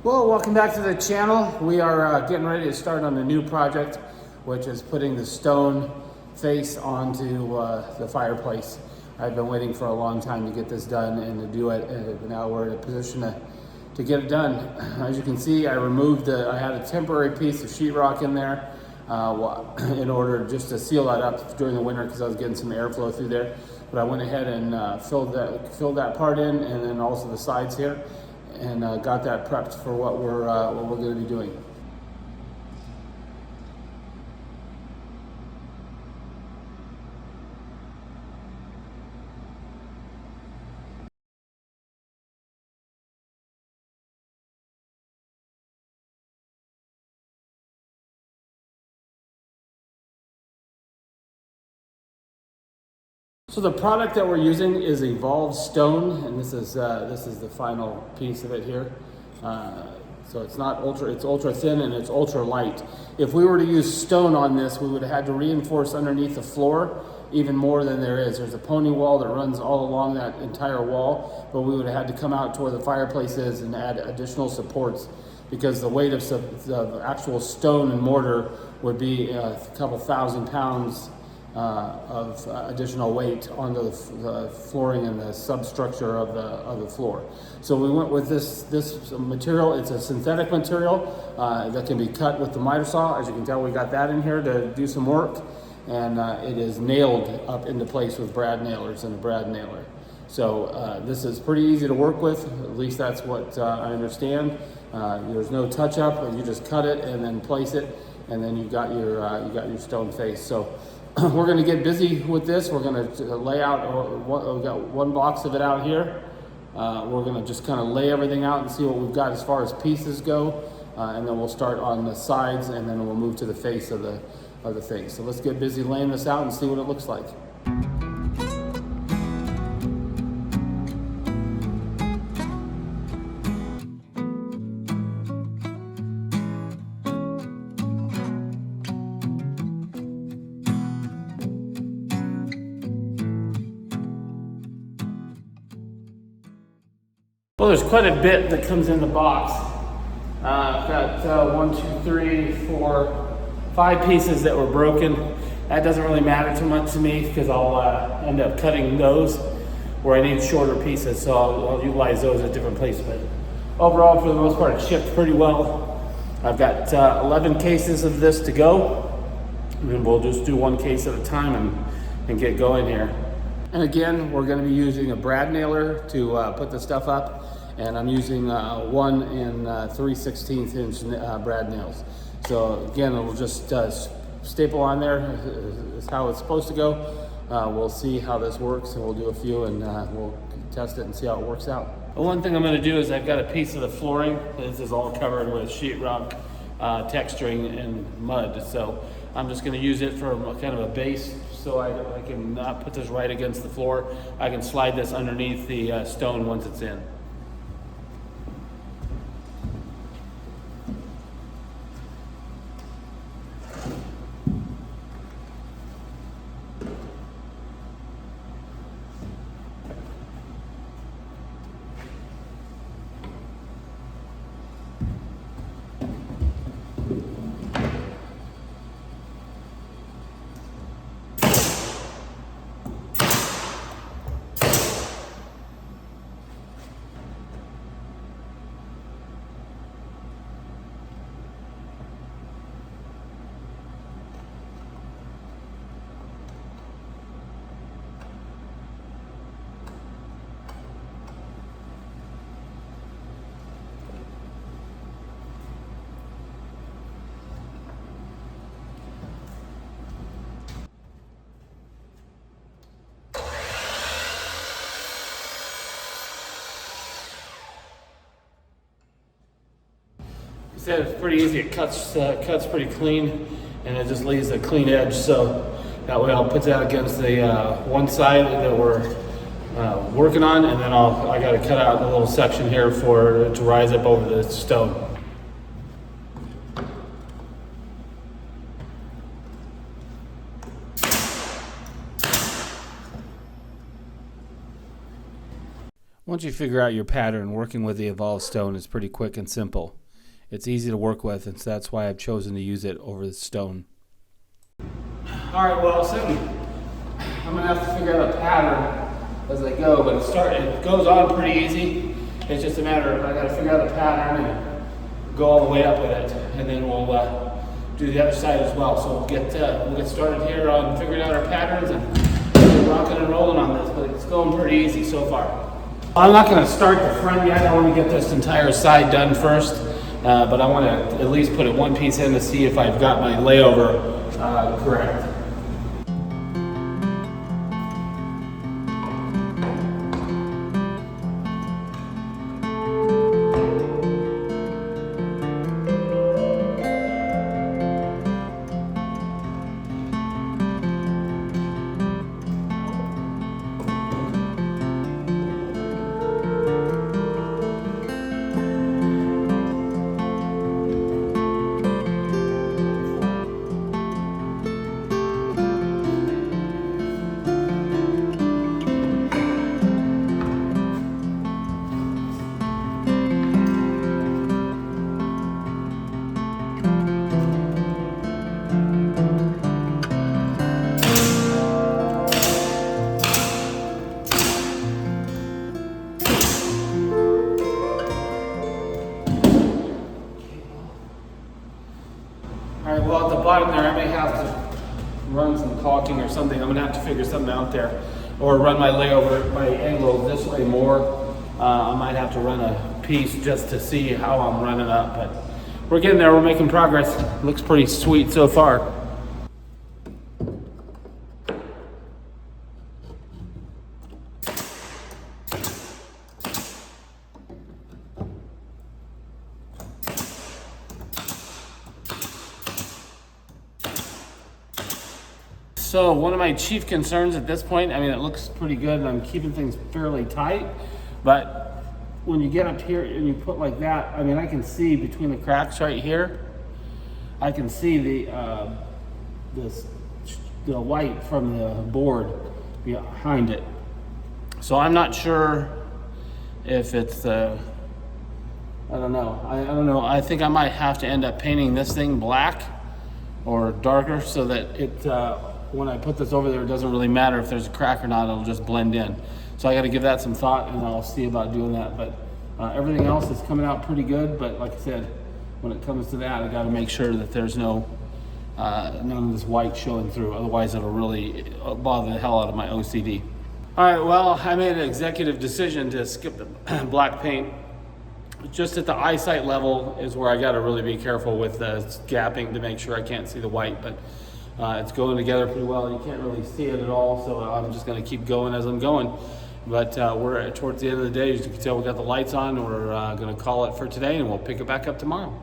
Well, welcome back to the channel. We are getting ready to start on a new project, which is putting the stone face onto the fireplace. I've been waiting for a long time to get this done and to do it, and now we're in a position to get it done. As you can see, I had a temporary piece of sheetrock in there in order just to seal that up during the winter because I was getting some airflow through there. But I went ahead and filled that part in, and then also the sides here, and got that prepped for what we're going to be doing. So the product that we're using is Evolved Stone, and this is the final piece of it here. So it's not ultra, it's ultra thin and it's ultra light. If we were to use stone on this, we would have had to reinforce underneath the floor even more than there is. There's a pony wall that runs all along that entire wall, but we would have had to come out to where the fireplace is and add additional supports because the weight of the actual stone and mortar would be a couple thousand pounds of additional weight onto the flooring and the substructure of the floor. So we went with this material. It's a synthetic material that can be cut with the miter saw. As you can tell, we got that in here to do some work, and it is nailed up into place with brad nailers and a brad nailer. So this is pretty easy to work with. At least that's what I understand. There's no touch up. You just cut it and then place it, and then you got your stone face. So we're going to get busy with this. We're going to lay out, we've got one box of it out here. We're going to just kind of lay everything out and see what we've got as far as pieces go. And then we'll start on the sides, and then we'll move to the face of the thing. So let's get busy laying this out and see what it looks like. Well, there's quite a bit that comes in the box. I've got 1, 2, 3, 4, 5 pieces that were broken. That doesn't really matter too much to me because I'll end up cutting those where I need shorter pieces, so I'll utilize those at different places. But overall, for the most part, it shipped pretty well. I've got 11 cases of this to go, and then we'll just do one case at a time and get going here. And again, we're going to be using a brad nailer to put the stuff up, and I'm using 1 and 3/16 inch brad nails. So again, it'll just staple on there is how it's supposed to go. We'll see how this works, and we'll do a few, and we'll test it and see how it works out. The one thing I'm going to do is I've got a piece of the flooring. This is all covered with sheetrock texturing and mud, so I'm just going to use it for kind of a base, so I can put this right against the floor. I can slide this underneath the stone once it's in. It's pretty easy. It cuts pretty clean, and it just leaves a clean edge. So that way, I'll put that against the one side that we're working on, and then I got to cut out a little section here to rise up over the stone. Once you figure out your pattern, working with the evolved stone is pretty quick and simple. It's easy to work with, and so that's why I've chosen to use it over the stone. Alright, well, soon I'm going to have to figure out a pattern as I go, but it goes on pretty easy. It's just a matter of I got to figure out a pattern and go all the way up with it, and then we'll do the other side as well. So we'll get started here on figuring out our patterns and rocking and rolling on this, but it's going pretty easy so far. I'm not going to start the front yet. I want to get this entire side done first, but I want to at least put it one piece in to see if I've got my layover correct. Alright, well at the bottom there I may have to run some caulking or something. I'm going to have to figure something out there. Or run my layover, my angle this way more. I might have to run a piece just to see how I'm running up. But we're getting there, we're making progress. Looks pretty sweet so far. So one of my chief concerns at this point, I mean, it looks pretty good and I'm keeping things fairly tight, but when you get up here and you put like that, I mean, I can see between the cracks right here, I can see the white from the board behind it. So I'm not sure if it's, I don't know. I don't know. I think I might have to end up painting this thing black or darker so that it, when I put this over there, it doesn't really matter if there's a crack or not, it'll just blend in. So I got to give that some thought and I'll see about doing that. But everything else is coming out pretty good. But like I said, when it comes to that, I got to make sure that there's none of this white showing through. Otherwise, it'll really bother the hell out of my OCD. All right, well, I made an executive decision to skip the black paint. Just at the eyesight level is where I got to really be careful with gapping to make sure I can't see the white. But it's going together pretty well. You can't really see it at all, so I'm just going to keep going as I'm going. But we're towards the end of the day. As you can tell, we got the lights on. We're going to call it for today, and we'll pick it back up tomorrow.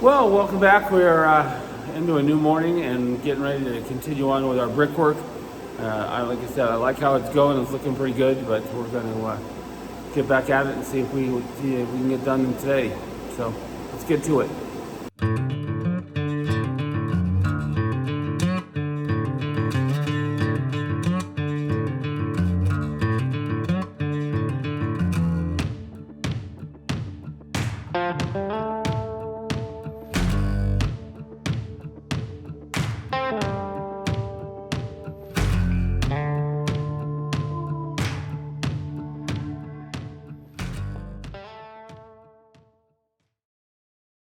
Well, welcome back. We're into a new morning and getting ready to continue on with our brickwork. Like I said, I like how it's going. It's looking pretty good, but we're going to get back at it and see if we can get done today. So let's get to it.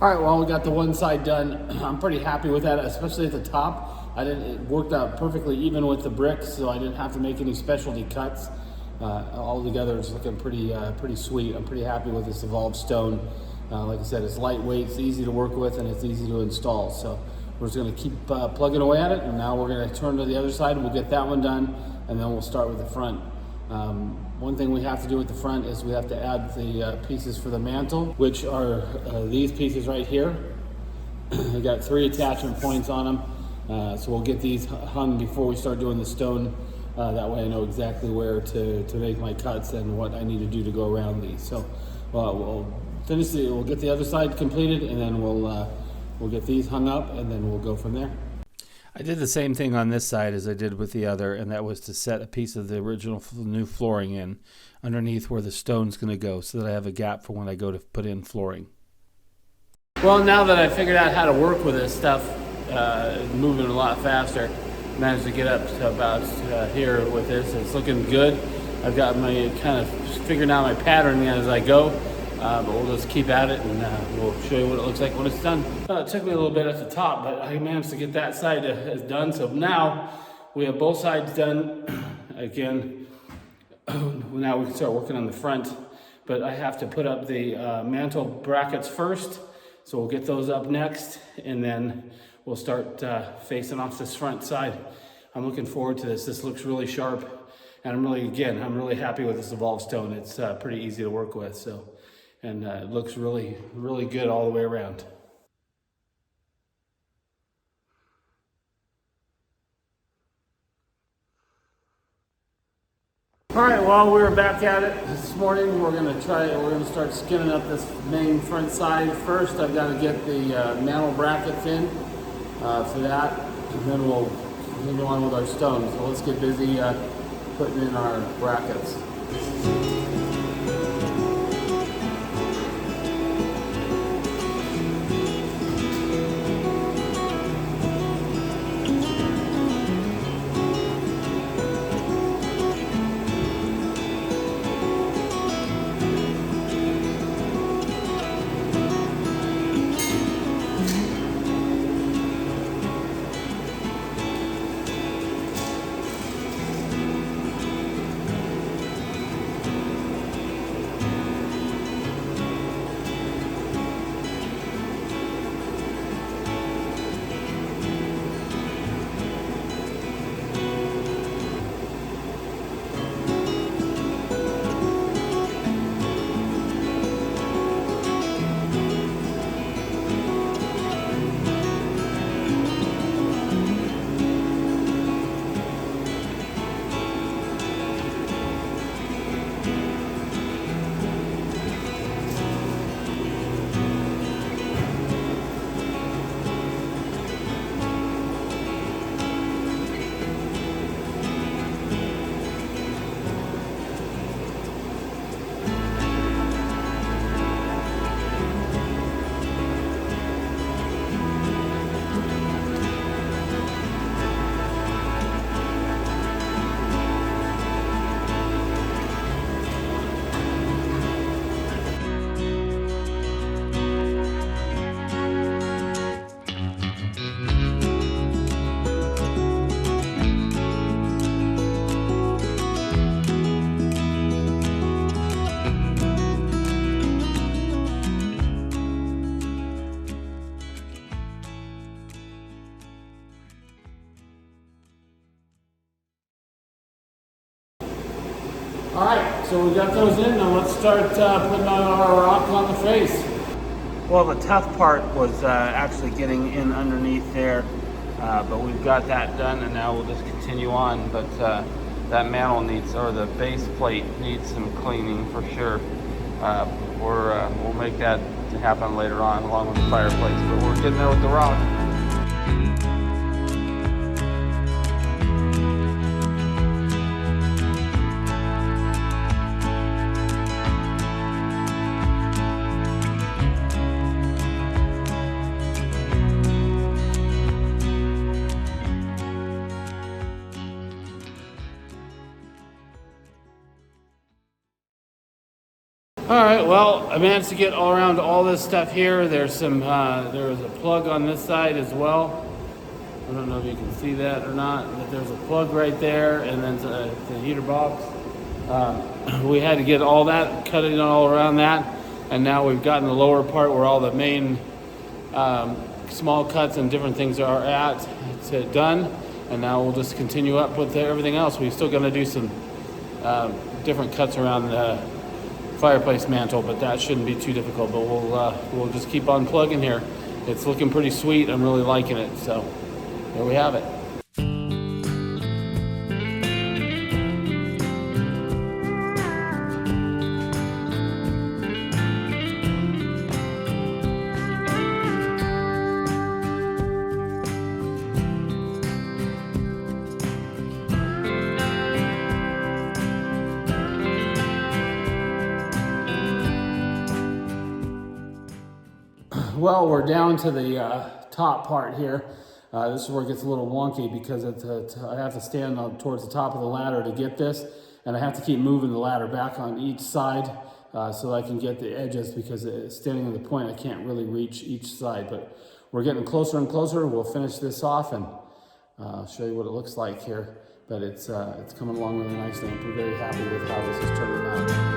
All right, well, we got the one side done. I'm pretty happy with that, especially at the top. It worked out perfectly even with the bricks, so I didn't have to make any specialty cuts. All together, it's looking pretty sweet. I'm pretty happy with this evolved stone. Like I said, it's lightweight, it's easy to work with, and it's easy to install. So we're just gonna keep plugging away at it, and now we're gonna turn to the other side, and we'll get that one done, and then we'll start with the front. One thing we have to do with the front is we have to add the pieces for the mantle, which are these pieces right here. We got 3 attachment points on them, so we'll get these hung before we start doing the stone. That way I know exactly where to make my cuts and what I need to do to go around these. So we'll finish we'll get the other side completed, and then we'll get these hung up, and then we'll go from there. I did the same thing on this side as I did with the other, and that was to set a piece of the original new flooring in underneath where the stone's going to go so that I have a gap for when I go to put in flooring. Well, now that I figured out how to work with this stuff, moving a lot faster, managed to get up to about here with this. It's looking good. I've got my kind of figuring out my pattern as I go. But we'll just keep at it, and we'll show you what it looks like when it's done. It took me a little bit at the top, but I managed to get that side done. So now we have both sides done. Again, now we can start working on the front, but I have to put up the mantle brackets first. So we'll get those up next, and then we'll start facing off this front side. I'm looking forward to this. This looks really sharp, and I'm really happy with this evolved stone. It's pretty easy to work with. And it looks really, really good all the way around. All right, well, we're back at it this morning. We're gonna start skinning up this main front side first. I've got to get the mantle brackets in for that, and then we'll continue on with our stones. So let's get busy putting in our brackets. All right, so we got those in. Now let's start putting on our rock on the face. Well, the tough part was actually getting in underneath there, but we've got that done, and now we'll just continue on. But that mantle needs, or the base plate needs some cleaning for sure. We'll make that happen later on, along with the fireplace. But we're getting there with the rock. All right, well, I managed to get all around all this stuff here. There's some, there was a plug on this side as well. I don't know if you can see that or not, but there's a plug right there, and then the heater box. We had to get all that, cut it all around that, and now we've gotten the lower part where all the main small cuts and different things are at. It's done, and now we'll just continue up with everything else. We're still gonna do some different cuts around the fireplace mantle, but that shouldn't be too difficult. But we'll just keep on plugging here. It's looking pretty sweet. I'm really liking it. So there we have it. Well, we're down to the top part here. This is where it gets a little wonky because I have to stand towards the top of the ladder to get this, and I have to keep moving the ladder back on each side so that I can get the edges, because standing on the point I can't really reach each side. But we're getting closer and closer. We'll finish this off and show you what it looks like here. But it's coming along really nicely. I'm very happy with how this is turning out.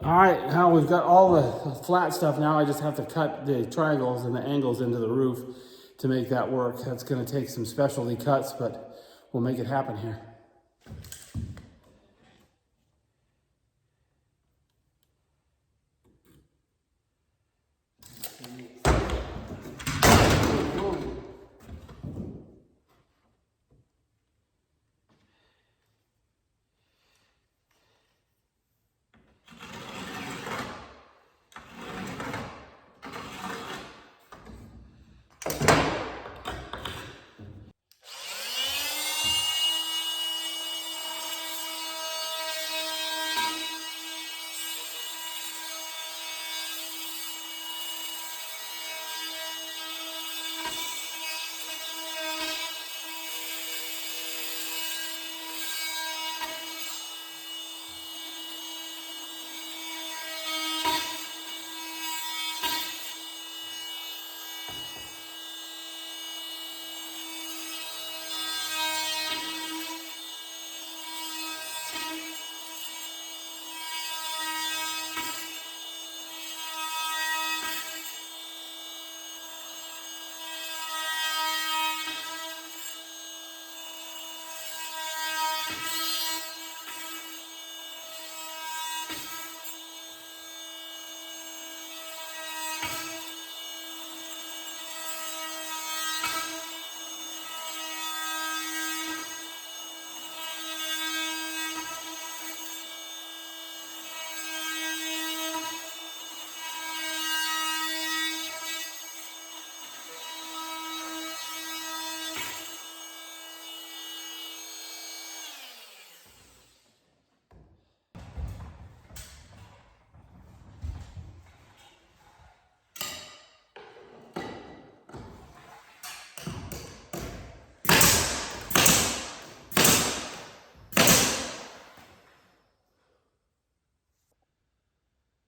All right, now we've got all the flat stuff. Now I just have to cut the triangles and the angles into the roof to make that work. That's going to take some specialty cuts, but we'll make it happen here.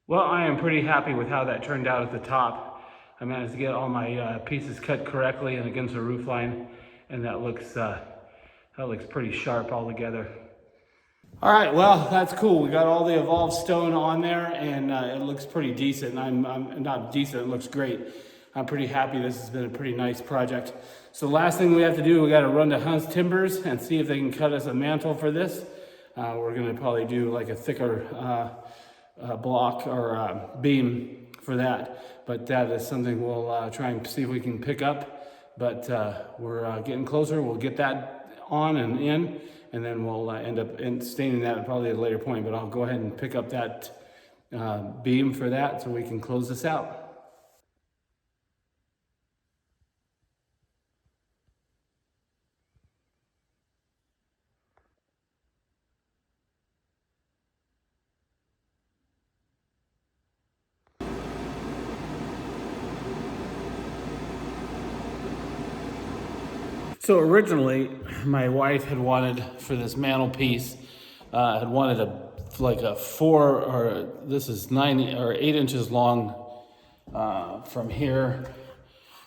Well, I am pretty happy with how that turned out at the top. I managed to get all my pieces cut correctly and against the roof line, and that looks pretty sharp all together. All right, well, that's cool. We got all the evolved stone on there, and it looks pretty decent. I'm not decent, it looks great. I'm pretty happy. This has been a pretty nice project. So the last thing we have to do, we got to run to Hunt's Timbers and see if they can cut us a mantle for this. We're going to probably do like a thicker block or beam for that, but that is something we'll try and see if we can pick up. But we're getting closer. We'll get that on and in, and then we'll end up staining that probably at a later point. But I'll go ahead and pick up that beam for that so we can close this out. So originally, my wife had wanted for this mantelpiece, had wanted a 4, or this is 9 or 8 inches long. From here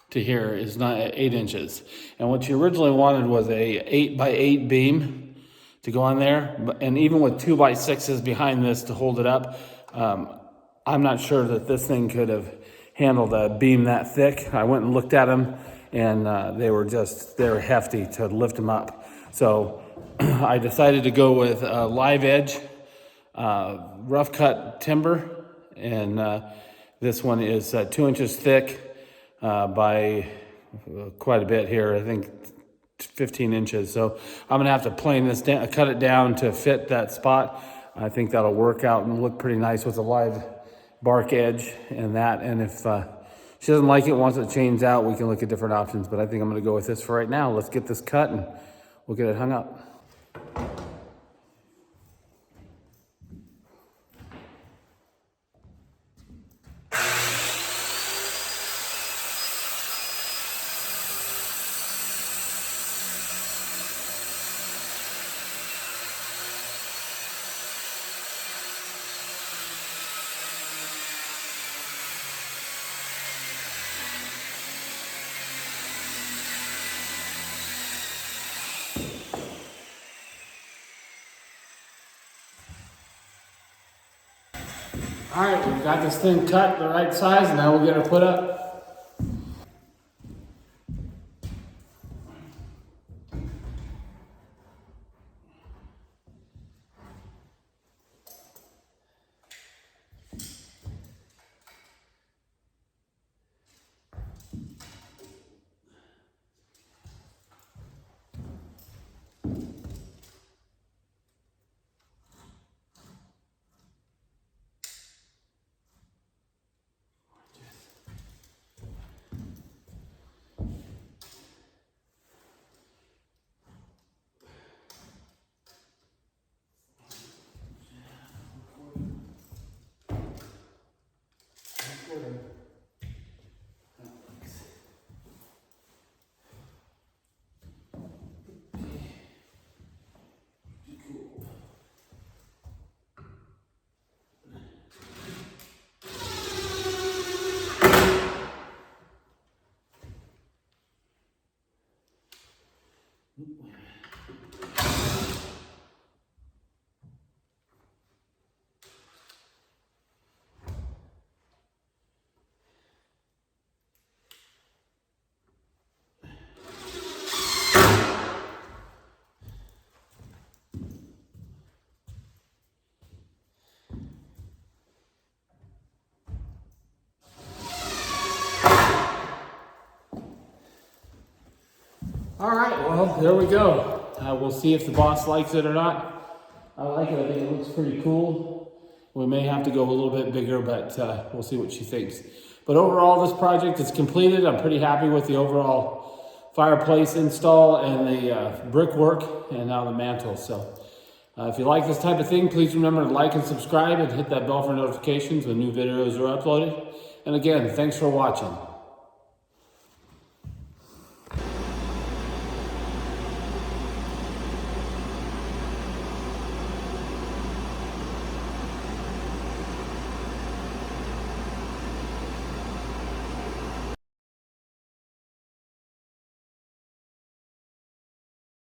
to here is 8 inches, and what she originally wanted was a 8x8 beam to go on there. And even with 2x6s behind this to hold it up, I'm not sure that this thing could have handled a beam that thick. I went and looked at them, and they were hefty to lift them up. So I decided to go with live edge, rough cut timber, and this one is 2 inches thick by quite a bit here. I think 15 inches. So I'm gonna have to plane this down, cut it down to fit that spot. I think that'll work out and look pretty nice with a live bark edge and that. And if she doesn't like it, wants it changed out, we can look at different options. But I think I'm gonna go with this for right now. Let's get this cut and we'll get it hung up. All right, we've got this thing cut the right size, and now we'll get her put up. All right, well, there we go. We'll see if the boss likes it or not. I like it. I think it looks pretty cool. We may have to go a little bit bigger, but we'll see what she thinks. But overall, this project is completed. I'm pretty happy with the overall fireplace install and the brickwork and now the mantle. So if you like this type of thing, please remember to like and subscribe and hit that bell for notifications when new videos are uploaded. And again, thanks for watching.